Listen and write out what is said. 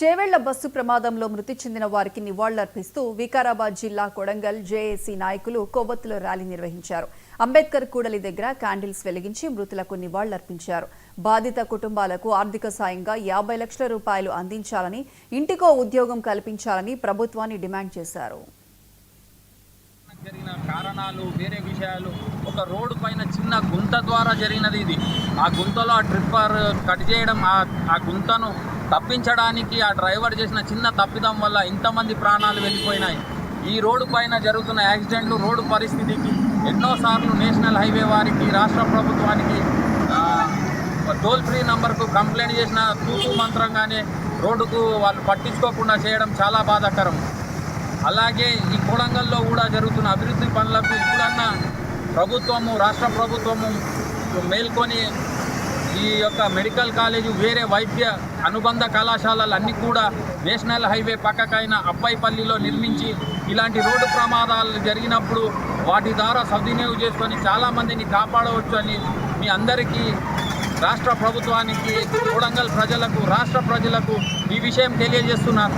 Chevella bus ప్రమాదంలో మృతి చెందిన వారికి నివాళులర్పిస్తూ వికారాబాద్ జిల్లా కొడంగల్ జేఏసీ నాయకులు కొవ్వొత్తుల ర్యాలీ నిర్వహించారు. అంబేద్కర్ కూడలి దగ్గర క్యాండిల్స్ వెలిగించి మృతులకు నివాళులర్పించారు. బాధిత కుటుంబాలకు ఆర్థిక సాయంగా 50 లక్షల రూపాయలు అందించాలని, ఇంటికో ఉద్యోగం కల్పించాలని ప్రభుత్వాన్ని డిమాండ్ చేశారు. జరిగిన కారణాలు వేరే విషయాలు, ఒక రోడ్డు పైన చిన్న గుంత ద్వారా జరిగినది ఇది. ఆ గుంతలో ఆ ట్రిప్పర్ కట్ చేయడం, ఆ గుంతను తప్పించడానికి ఆ డ్రైవర్ చేసిన చిన్న తప్పిదం వల్ల ఇంతమంది ప్రాణాలు వెళ్ళిపోయినాయి. ఈ రోడ్డు పైన జరుగుతున్న యాక్సిడెంట్లు, రోడ్డు పరిస్థితికి ఎన్నోసార్లు నేషనల్ హైవే వారికి, రాష్ట్ర ప్రభుత్వానికి టోల్ ఫ్రీ నంబర్కు కంప్లైంట్ చేసిన తూతూ మంత్రంగానే రోడ్డుకు వాళ్ళు పట్టించుకోకుండా చేయడం చాలా బాధాకరం. అలాగే ఈ కొడంగల్లో కూడా జరుగుతున్న అభివృద్ధి పనులకు ఇప్పుడన్నా ప్రభుత్వము, రాష్ట్ర ప్రభుత్వము మేల్కొని ఈ యొక్క మెడికల్ కాలేజు, వేరే వైద్య అనుబంధ కళాశాలలు అన్నీ కూడా నేషనల్ హైవే పక్కకైన అబ్బాయిపల్లిలో నిర్మించి ఇలాంటి రోడ్డు ప్రమాదాలు జరిగినప్పుడు వాటి ద్వారా సద్వినియోగం చేసుకొని చాలామందిని కాపాడవచ్చు అని మీ అందరికీ, రాష్ట్ర ప్రభుత్వానికి, కొడంగల్ ప్రజలకు, రాష్ట్ర ప్రజలకు ఈ విషయం తెలియజేస్తున్నాను.